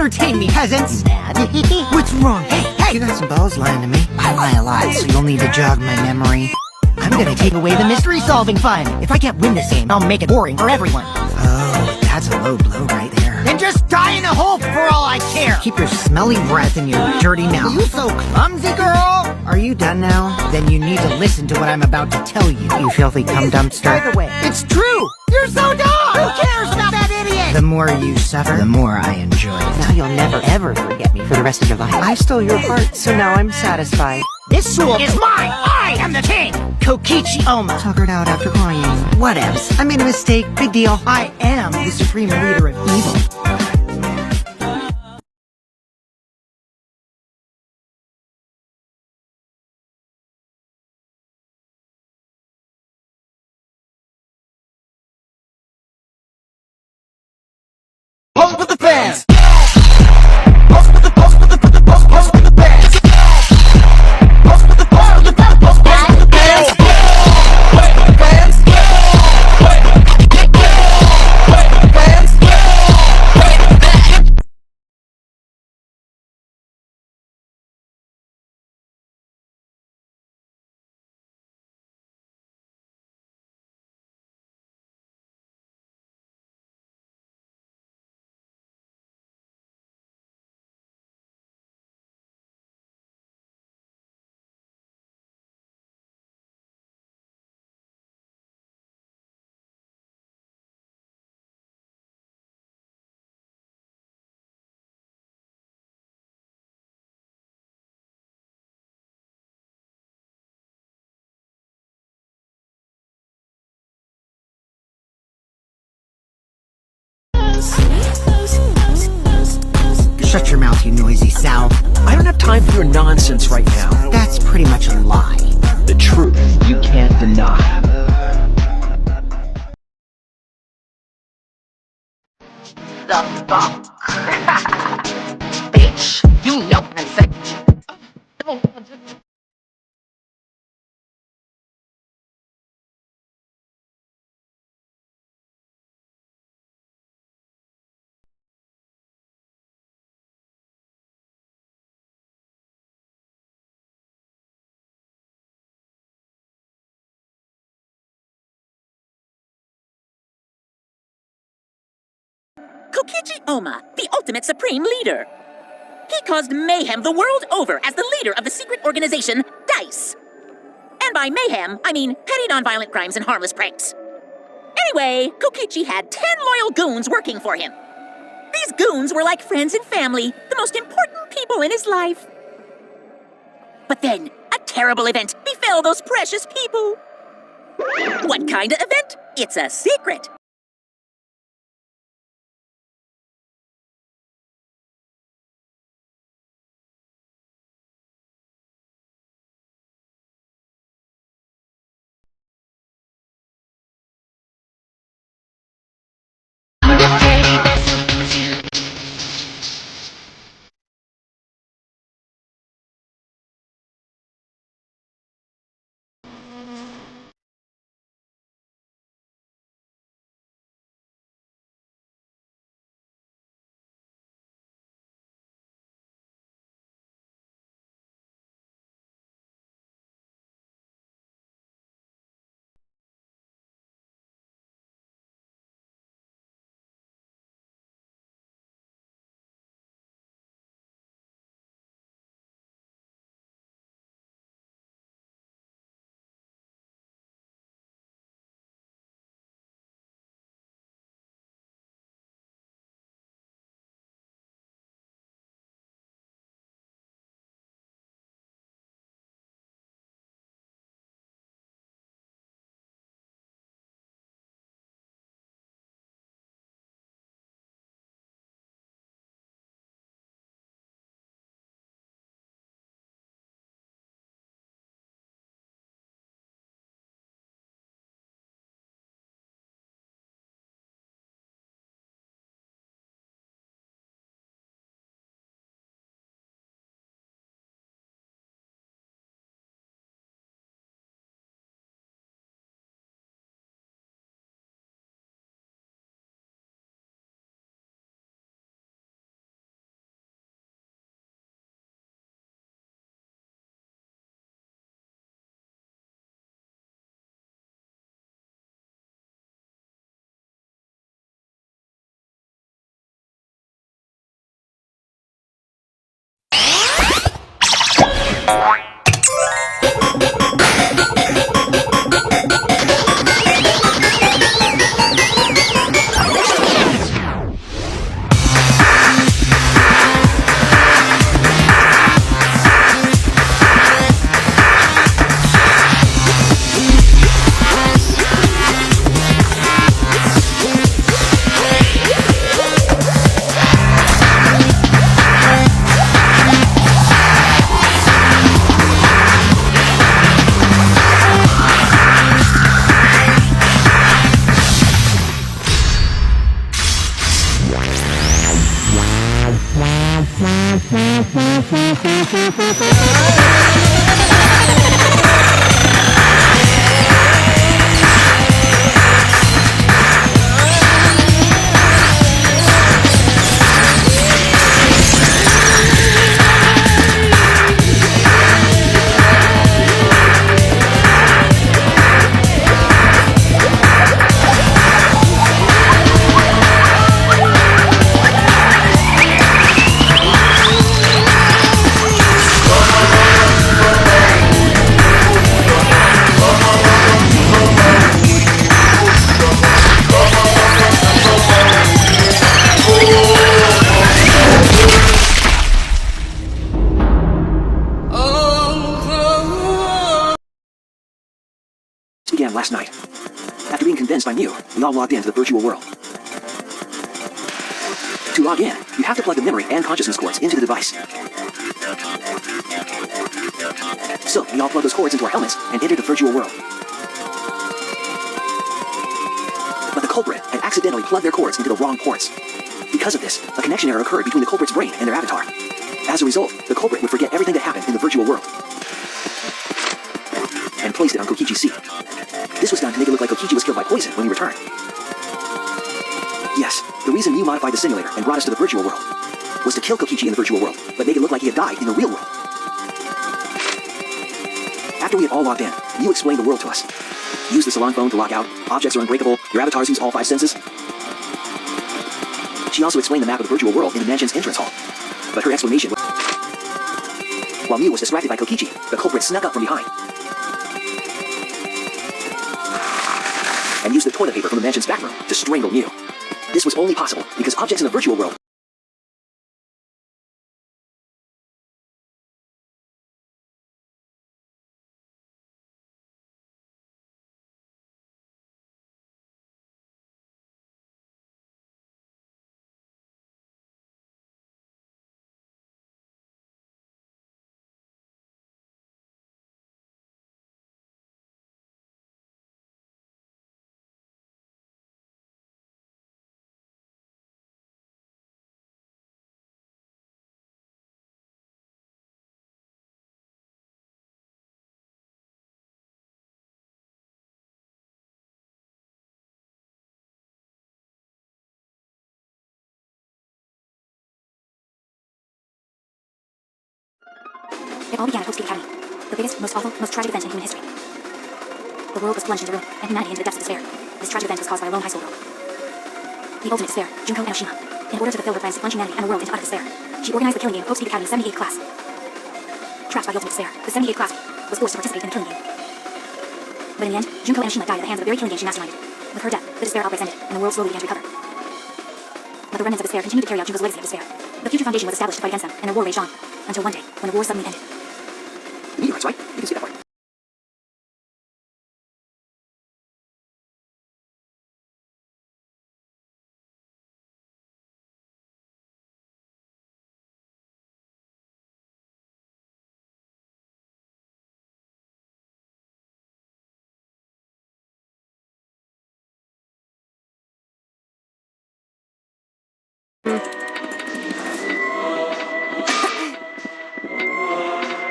entertain me, peasants! Mad? What's wrong? Hey! You got some balls lying to me. I lie a lot, so you'll need to jog my memory. I'm gonna take away the mystery-solving fun. If I can't win this game, I'll make it boring for everyone. Oh, that's a low blow right there. Then just die in a hole for all I care! Keep your smelly breath in your dirty mouth. You so clumsy, girl! Are you done now? Then you need to listen to what I'm about to tell you. You filthy cum dumpster. By the way, it's true! You're so dumb! Who cares about that idiot? The more you suffer, the more I enjoy it. Now you'll never ever forget me for the rest of your life. I stole your heart, so now I'm satisfied. This school is mine! I am the king! Kokichi Oma! Tuckered out after crying. Whatevs. I made a mistake. Big deal. I am the supreme leader of evil. Pulse with the fans! Shut your mouth, you noisy sow. I don't have time for your nonsense right now. That's pretty much a lie. The truth you can't deny. The fuck? Bitch, you know what I'm saying. Kokichi Oma, the ultimate supreme leader. He caused mayhem the world over as the leader of the secret organization, DICE. And by mayhem, I mean petty nonviolent crimes and harmless pranks. Anyway, Kokichi had 10 loyal goons working for him. These goons were like friends and family, the most important people in his life. But then, a terrible event befell those precious people. What kind of event? It's a secret. Began last night. After being convinced by Mew, we all logged into the virtual world. To log in, you have to plug the memory and consciousness cords into the device. So, we all plugged those cords into our helmets and entered the virtual world. But the culprit had accidentally plugged their cords into the wrong ports. Because of this, a connection error occurred between the culprit's brain and their avatar. As a result, the culprit would forget everything that happened in the virtual world and placed it on Kokichi's seat. This was done to make it look like Kokichi was killed by poison when he returned. Yes, the reason Mew modified the simulator and brought us to the virtual world was to kill Kokichi in the virtual world, but make it look like he had died in the real world. After we had all logged in, Mew explained the world to us. Use the salon phone to log out, objects are unbreakable, your avatars use all 5 senses. She also explained the map of the virtual world in the mansion's entrance hall. But her explanation was... While Mew was distracted by Kokichi, the culprit snuck up from behind and used the toilet paper from the mansion's back room to strangle Mew. This was only possible because objects in the virtual world It all began at Hope Street Academy, the biggest, most awful, most tragic event in human history. The world was plunged into ruin, and humanity into the depths of despair. This tragic event was caused by a lone high school girl. The ultimate despair, Junko Enoshima. In order to fulfill her plans to plunge humanity and the world into utter despair, she organized the killing game of Hope Street Academy's 78th class. Trapped by the ultimate despair, the 78th class was forced to participate in the killing game. But in the end, Junko Enoshima died at the hands of the very killing game she masterminded. With her death, the despair outbreaks ended, and the world slowly began to recover. But the remnants of despair continued to carry out Junko's legacy of despair. The Future Foundation was established to fight against them, and the war raged on. Until one day, when the war suddenly ended. meteorites, right? You can see that part.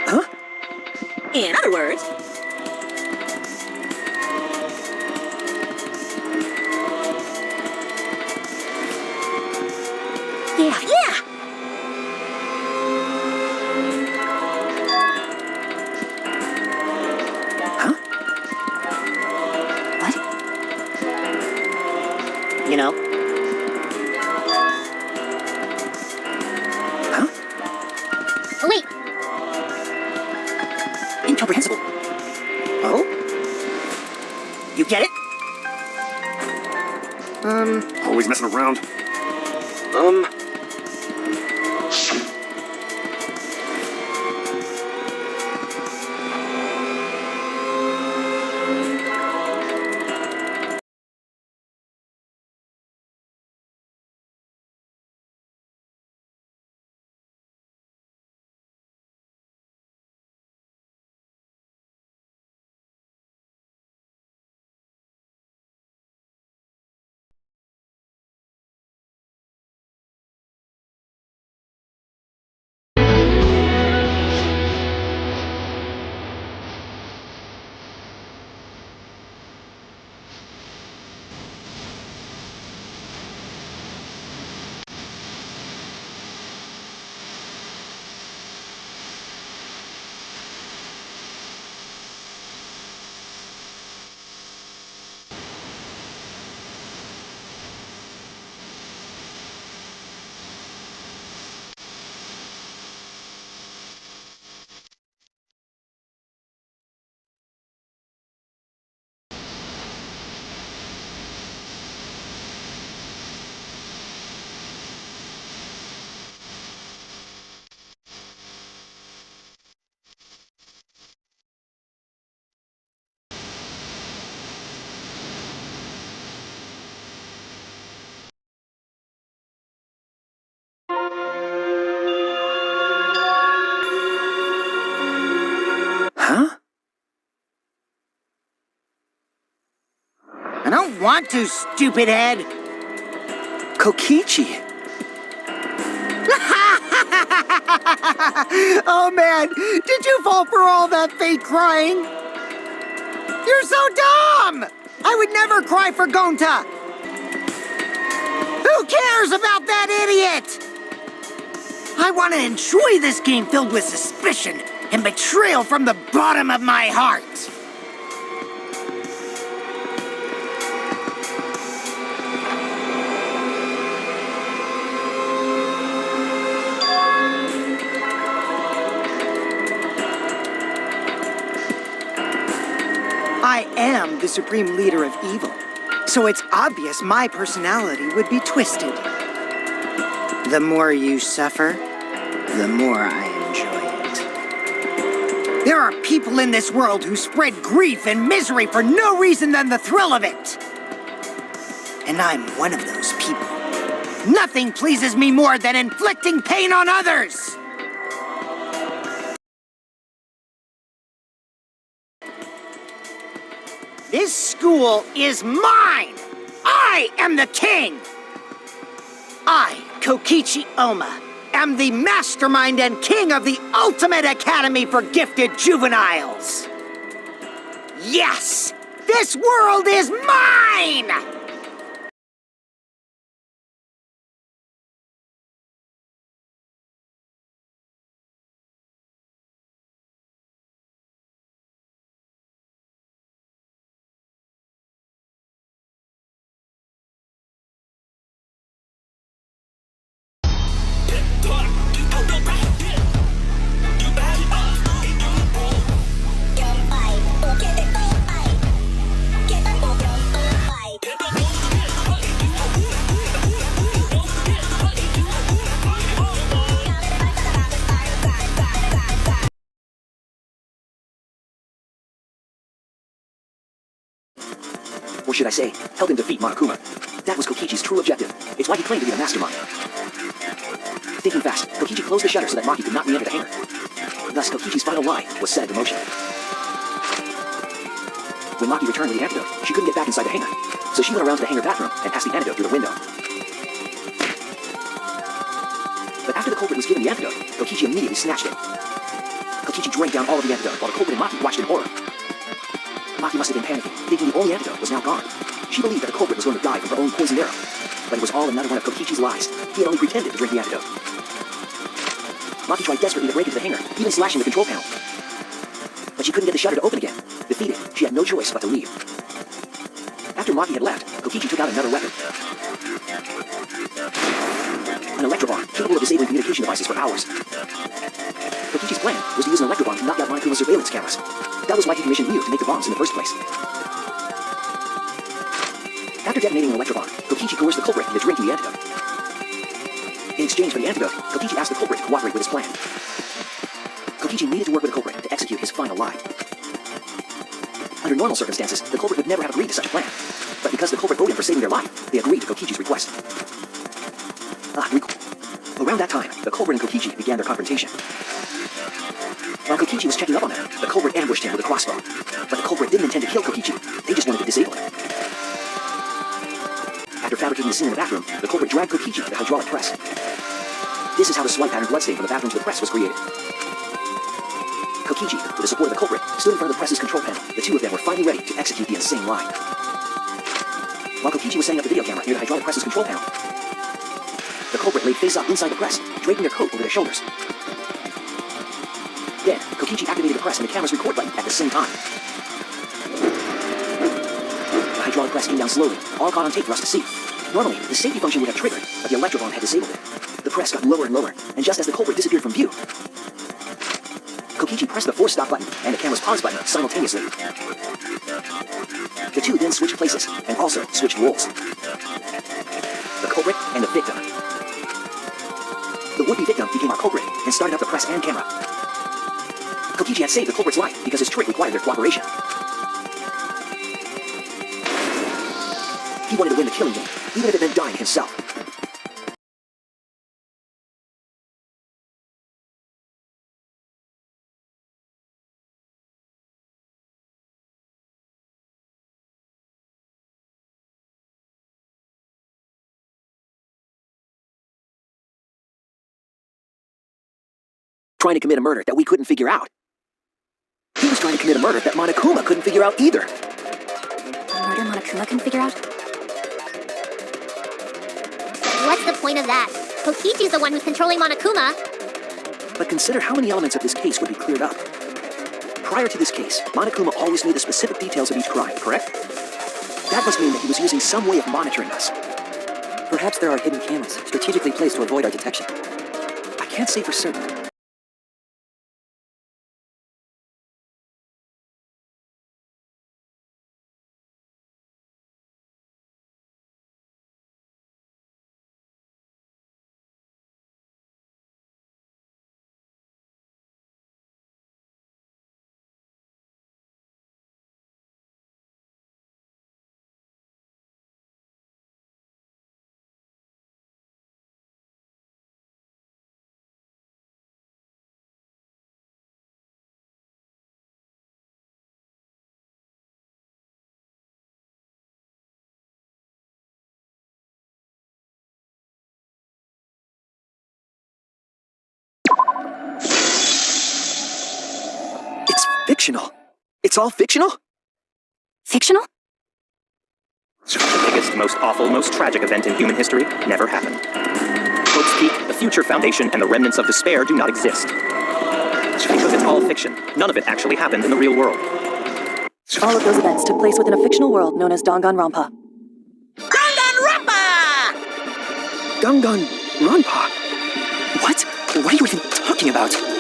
Huh? In other words, yeah. Huh? What? You know, Wait. incomprehensible. Oh? You get it? Always messing around. Huh? I don't want to, stupid head. Kokichi! Oh man, did you fall for all that fake crying? You're so dumb! I would never cry for Gonta! Who cares about that idiot? I want to enjoy this game filled with suspicion and betrayal from the bottom of my heart. I am the supreme leader of evil, so it's obvious my personality would be twisted. The more you suffer, the more I enjoy it. There are people in this world who spread grief and misery for no reason than the thrill of it. And I'm one of those people. Nothing pleases me more than inflicting pain on others! This school is mine! I am the king! I, Kokichi Oma, am the mastermind and king of the ultimate academy for gifted juveniles! Yes! This world is mine! Or should I say, help him defeat Monokuma. That was Kokichi's true objective. It's why he claimed to be the mastermind. Thinking fast, Kokichi closed the shutter so that Maki could not re-enter the hangar. Thus, Kokichi's final lie was set into motion. When Maki returned with the antidote, she couldn't get back inside the hangar. So she went around to the hangar bathroom and passed the antidote through the window. But after the culprit was given the antidote, Kokichi immediately snatched it. Kokichi drank down all of the antidote while the culprit and Maki watched in horror. Maki must have been panicking, thinking the only antidote was now gone. She believed that the culprit was going to die from her own poisoned arrow. But it was all another one of Kokichi's lies. He had only pretended to drink the antidote. Maki tried desperately to break into the hangar, even slashing the control panel. But she couldn't get the shutter to open again. Defeated, she had no choice but to leave. After Maki had left, Kokichi took out another weapon. An electro bar, capable of disabling communication devices for hours. Kokici's plan was to use an electrobomb to knock out Monokuma's surveillance cameras. That was why he commissioned Miu to make the bombs in the first place. After detonating an electrobomb, Kokichi coerced the culprit into drinking the antidote. In exchange for the antidote, Kokichi asked the culprit to cooperate with his plan. Kokichi needed to work with the culprit to execute his final lie. Under normal circumstances, the culprit would never have agreed to such a plan. But because the culprit owed him for saving their life, they agreed to Kokichi's request. Around that time, the culprit and Kokichi began their confrontation. While Kokichi was checking up on them, the culprit ambushed him with a crossbow. But the culprit didn't intend to kill Kokichi, they just wanted to disable him. After fabricating the scene in the bathroom, the culprit dragged Kokichi to the hydraulic press. This is how the swipe pattern bloodstain from the bathroom to the press was created. Kokichi, with the support of the culprit, stood in front of the press's control panel. The two of them were finally ready to execute the insane lie. While Kokichi was setting up the video camera near the hydraulic press's control panel, the culprit laid face up inside the press, draping their coat over their shoulders. Then, Kokichi activated the press and the camera's record button at the same time. The hydraulic press came down slowly, all caught on tape for us to see. Normally, the safety function would have triggered, but the electrobomb had disabled it. The press got lower and lower, and just as the culprit disappeared from view, Kokichi pressed the force stop button and the camera's pause button simultaneously. The two then switched places, and also switched roles. The culprit and the victim. The would-be victim became our culprit and started up the press and camera. Kokichi had saved the culprit's life because his trick required their cooperation. He wanted to win the killing game, even if it meant dying himself. Trying to commit a murder that we couldn't figure out. He was trying to commit a murder that Monokuma couldn't figure out either. A murder Monokuma couldn't figure out? What's the point of that? Kokichi's the one who's controlling Monokuma. But consider how many elements of this case would be cleared up. Prior to this case, Monokuma always knew the specific details of each crime, correct? That must mean that he was using some way of monitoring us. Perhaps there are hidden cameras, strategically placed to avoid our detection. I can't say for certain. It's fictional. It's all fictional? Fictional? The biggest, most awful, most tragic event in human history never happened. Hope's Peak, the future Foundation, and the remnants of despair do not exist. Because it's all fiction. None of it actually happened in the real world. All of those events took place within a fictional world known as Danganronpa. Danganronpa! Danganronpa? What? What are you even talking about?